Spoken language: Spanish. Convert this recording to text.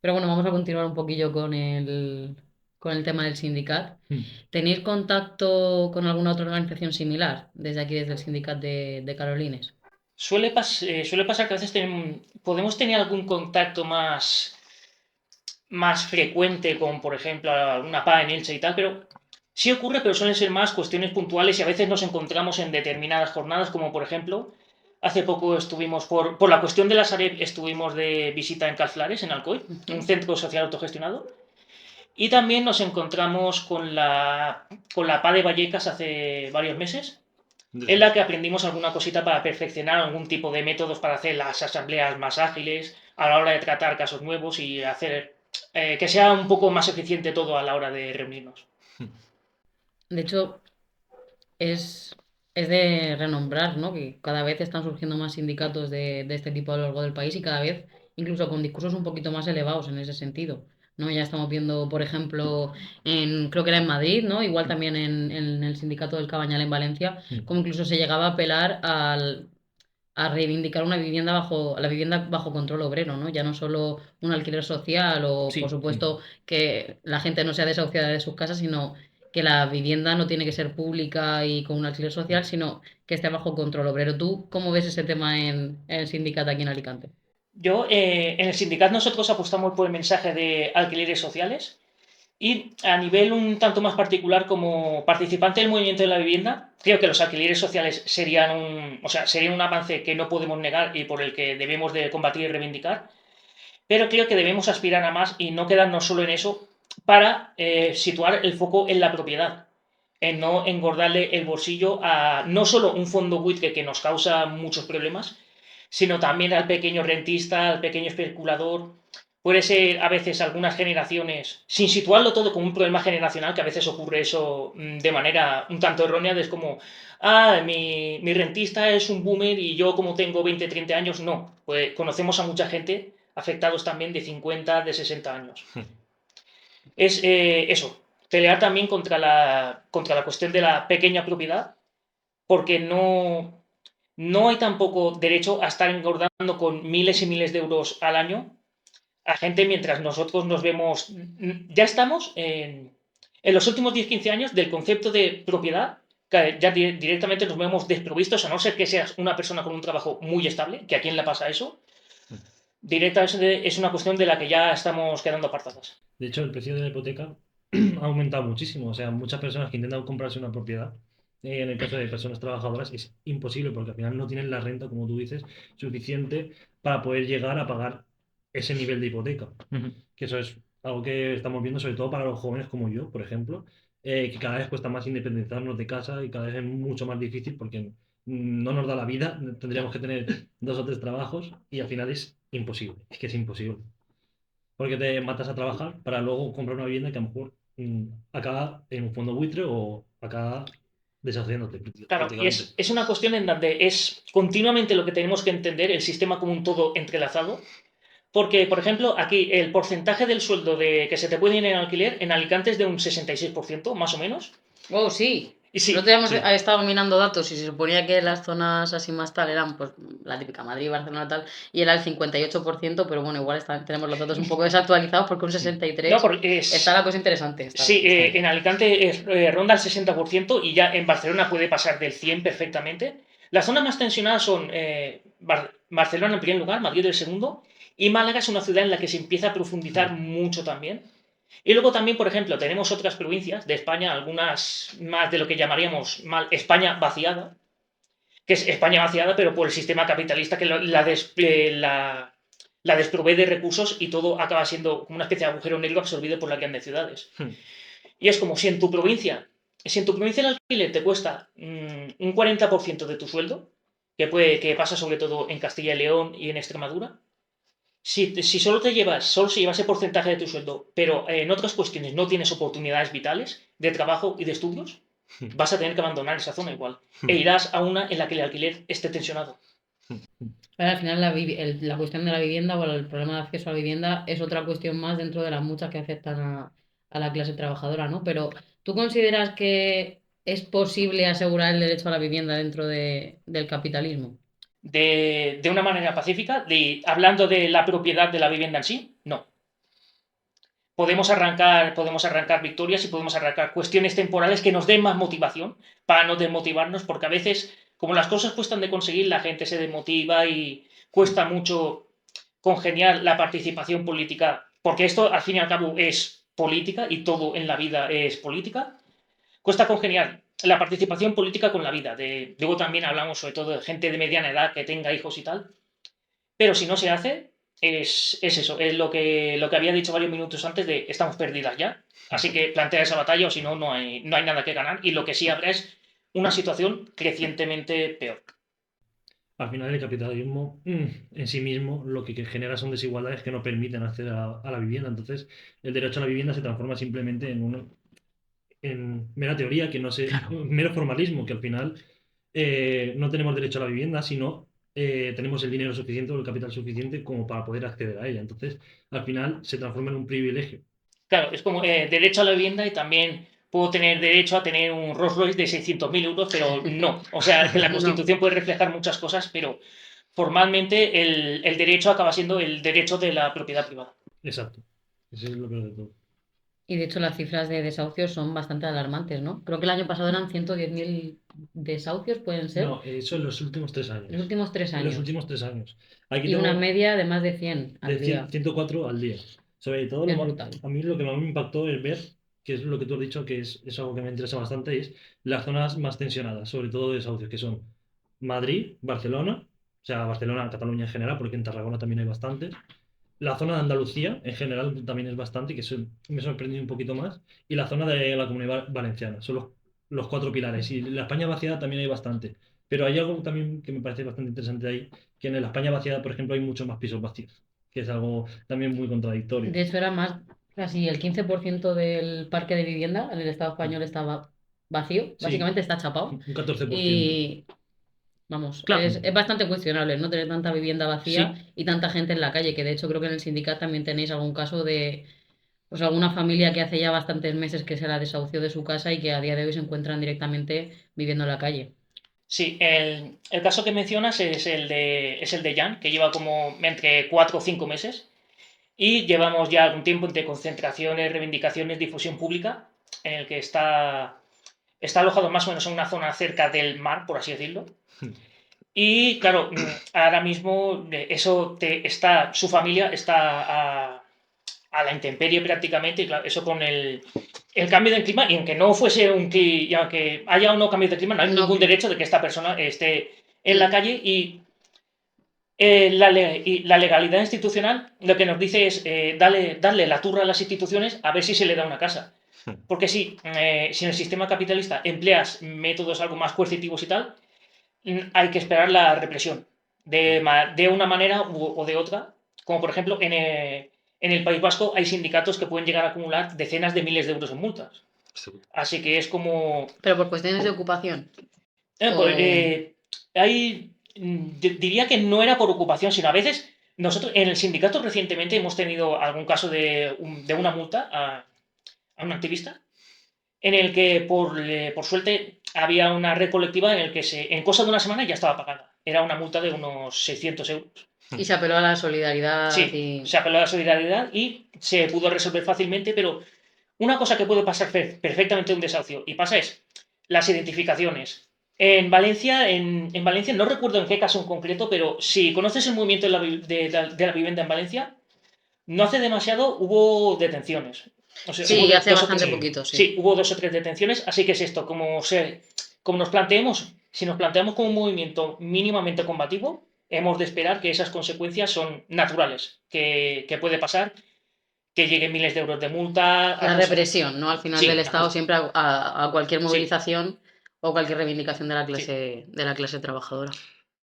Pero bueno, vamos a continuar un poquillo con el tema del sindicat. Mm. ¿Tenéis contacto con alguna otra organización similar desde aquí, desde el sindicat de Carolines? Suele pasar que a veces podemos tener algún contacto más frecuente con, por ejemplo, alguna PA en Elche y tal, pero sí ocurre, pero suelen ser más cuestiones puntuales y a veces nos encontramos en determinadas jornadas, como por ejemplo, hace poco estuvimos, por la cuestión de la Sareb, estuvimos de visita en Calflares, en Alcoy, un Ujú. centro social autogestionado, y también nos encontramos con la PA de Vallecas hace varios meses, en la que aprendimos alguna cosita para perfeccionar algún tipo de métodos para hacer las asambleas más ágiles a la hora de tratar casos nuevos y hacer que sea un poco más eficiente todo a la hora de reunirnos. De hecho, es, es de renombrar, ¿no? Que cada vez están surgiendo más sindicatos de este tipo a lo largo del país y cada vez incluso con discursos un poquito más elevados en ese sentido, ¿no? Ya estamos viendo, por ejemplo, creo que era en Madrid, ¿no? Igual también en el sindicato del Cabañal en Valencia, como incluso se llegaba a apelar a reivindicar una vivienda la vivienda bajo control obrero, ¿no? Ya no solo un alquiler social o, por Sí, supuesto, que la gente no sea desahuciada de sus casas, sino que la vivienda no tiene que ser pública y con un alquiler social, sino que esté bajo control obrero. ¿Tú cómo ves ese tema en el sindicato aquí en Alicante? yo en el sindicato nosotros apostamos por el mensaje de alquileres sociales y a nivel un tanto más particular como participante del movimiento de la vivienda, creo que los alquileres sociales serían un avance que no podemos negar y por el que debemos de combatir y reivindicar, pero creo que debemos aspirar a más y no quedarnos solo en eso para situar el foco en la propiedad, en no engordarle el bolsillo a no solo un fondo buitre que nos causa muchos problemas, sino también al pequeño rentista, al pequeño especulador. Puede ser a veces algunas generaciones, sin situarlo todo como un problema generacional, que a veces ocurre eso de manera un tanto errónea, es como, mi rentista es un boomer y yo como tengo 20 30 años, no. Pues conocemos a mucha gente afectados también de 50 de 60 años. Es eso, pelear también contra la cuestión de la pequeña propiedad, porque no hay tampoco derecho a estar engordando con miles y miles de euros al año a gente mientras nosotros nos vemos, ya estamos en los últimos 10 15 años del concepto de propiedad, que ya directamente nos vemos desprovistos, a no ser que seas una persona con un trabajo muy estable, que a quién le pasa eso, directamente es una cuestión de la que ya estamos quedando apartadas. De hecho, el precio de la hipoteca ha aumentado muchísimo. O sea, muchas personas que intentan comprarse una propiedad, en el caso de personas trabajadoras, es imposible porque al final no tienen la renta, como tú dices, suficiente para poder llegar a pagar ese nivel de hipoteca. Que eso es algo que estamos viendo sobre todo para los jóvenes como yo, por ejemplo, que cada vez cuesta más independizarnos de casa y cada vez es mucho más difícil porque no nos da la vida, tendríamos que tener dos o tres trabajos y al final es imposible, es que es imposible. Porque te matas a trabajar para luego comprar una vivienda que a lo mejor acaba en un fondo buitre o acaba deshaciéndote Claro, y prácticamente. es una cuestión en donde es continuamente lo que tenemos que entender, el sistema como un todo entrelazado, porque, por ejemplo, aquí el porcentaje del sueldo que se te puede ir en alquiler en Alicante es de un 66% más o menos. Oh, sí. Y El otro día sí, hemos Sí. estado mirando datos y se suponía que las zonas así más tal eran pues la típica Madrid, Barcelona tal, y era el 58%, pero bueno, igual tenemos los datos un poco desactualizados porque un no, 63% porque está la cosa interesante, sí, está bien. en Alicante ronda el 60% y ya en Barcelona puede pasar del 100 perfectamente. Las zonas más tensionadas son Barcelona en primer lugar, Madrid el segundo, y Málaga es una ciudad en la que se empieza a profundizar mucho también. Y luego también, por ejemplo, tenemos otras provincias de España, algunas más de lo que llamaríamos España vaciada, que es España vaciada, pero por el sistema capitalista que la desprovee de recursos y todo acaba siendo como una especie de agujero negro absorbido por las grandes ciudades. Y es como si en tu provincia el alquiler te cuesta un 40% de tu sueldo, que pasa sobre todo en Castilla y León y en Extremadura, si solo se lleva ese porcentaje de tu sueldo, pero en otras cuestiones no tienes oportunidades vitales de trabajo y de estudios, vas a tener que abandonar esa zona igual. E irás a una en la que el alquiler esté tensionado. Pero al final la cuestión de la vivienda o el problema de acceso a la vivienda es otra cuestión más dentro de las muchas que afectan a la clase trabajadora, ¿no? Pero ¿tú consideras que es posible asegurar el derecho a la vivienda dentro del capitalismo? De una manera pacífica, hablando de la propiedad de la vivienda en sí, no. podemos arrancar victorias y podemos arrancar cuestiones temporales que nos den más motivación para no desmotivarnos, porque a veces, como las cosas cuestan de conseguir, la gente se desmotiva y cuesta mucho congeniar la participación política, porque esto al fin y al cabo es política y todo en la vida es política, cuesta congeniar la participación política con la vida. Luego también hablamos sobre todo de gente de mediana edad que tenga hijos y tal, pero si no se hace, es eso, es lo que había dicho varios minutos antes de estamos perdidas ya. Así que plantea esa batalla o si no, no hay nada que ganar y lo que sí habrá es una situación crecientemente peor. Al final el capitalismo en sí mismo lo que genera son desigualdades que no permiten acceder a la vivienda. Entonces el derecho a la vivienda se transforma simplemente en mera teoría, que no sé, mero formalismo, que al final no tenemos derecho a la vivienda, sino tenemos el dinero suficiente o el capital suficiente como para poder acceder a ella. Entonces al final se transforma en un privilegio. Claro, es como derecho a la vivienda y también puedo tener derecho a tener un Rolls Royce de 600.000 euros, pero no. O sea, la No. Constitución puede reflejar muchas cosas, pero formalmente el derecho acaba siendo el derecho de la propiedad privada. Exacto. Eso es lo peor de todo. Y de hecho las cifras de desahucios son bastante alarmantes, ¿no? Creo que el año pasado eran 110.000 desahucios, pueden ser, No, eso en los últimos 3 años. los últimos tres En los años. últimos 3 años. Aquí Y una tengo media de más de 100 de al día. 104 al día. Sobre todo, Es brutal. a mí lo que más me impactó es ver, que es lo que tú has dicho, que es algo que me interesa bastante, es las zonas más tensionadas, sobre todo de desahucios, que son Madrid, Barcelona, o sea, Barcelona, Cataluña en general, porque en Tarragona también hay bastantes. La zona de Andalucía en general también es bastante, que eso me sorprendió un poquito más. Y la zona de la Comunidad Valenciana, son los cuatro pilares. Y la España vaciada también hay bastante. Pero hay algo también que me parece bastante interesante ahí, que en la España vaciada, por ejemplo, hay muchos más pisos vacíos, que es algo también muy contradictorio. De hecho, era más, casi el 15% del parque de vivienda en el Estado español estaba vacío, Sí, básicamente está chapado. un 14%. Y vamos, Claro, es bastante cuestionable no tener tanta vivienda vacía sí. y tanta gente en la calle, que de hecho creo que en el sindicato también tenéis algún caso de pues alguna familia que hace ya bastantes meses que se la desahució de su casa y que a día de hoy se encuentran directamente viviendo en la calle. Sí, el caso que mencionas es el de Jan, que lleva como entre 4 o 5 meses. Y llevamos ya algún tiempo entre concentraciones, reivindicaciones, difusión pública, en el que está alojado más o menos en una zona cerca del mar, por así decirlo. Y claro, ahora mismo su familia está a la intemperie prácticamente, y claro, eso con el cambio de clima, y aunque no fuese y aunque haya o no cambio de clima, no hay No, ningún derecho de que esta persona esté en la calle y la legalidad institucional lo que nos dice es darle la turra a las instituciones a ver si se le da una casa. Porque si en el sistema capitalista empleas métodos algo más coercitivos y tal, hay que esperar la represión de una manera o de otra. Como por ejemplo en el País Vasco hay sindicatos que pueden llegar a acumular decenas de miles de euros en multas. Así que es como... pero por cuestiones de ocupación. Pues, O... diría que no era por ocupación, sino a veces nosotros en el sindicato recientemente hemos tenido algún caso de una multa a un activista en el que por suerte había una red colectiva en el que en cosa de una semana ya estaba pagada. Era una multa de unos 600 euros. Y se apeló a la solidaridad Sí, y... se apeló a la solidaridad y se pudo resolver fácilmente, pero una cosa que puede pasar perfectamente un desahucio y pasa es las identificaciones. En Valencia, no recuerdo en qué caso en concreto, pero si conoces el movimiento de la vivienda en Valencia, no hace demasiado hubo detenciones. O sea, hubo Sí, hace dos o bastante tres. poquito, sí. Sí, hubo 2 o 3 detenciones, así que es esto, como nos planteemos, si nos planteamos como un movimiento mínimamente combativo, hemos de esperar que esas consecuencias son naturales, que puede pasar, que lleguen miles de euros de multa. La represión, ¿no? Al final del Sí, Estado siempre a cualquier sí, movilización o cualquier reivindicación sí. de la clase trabajadora.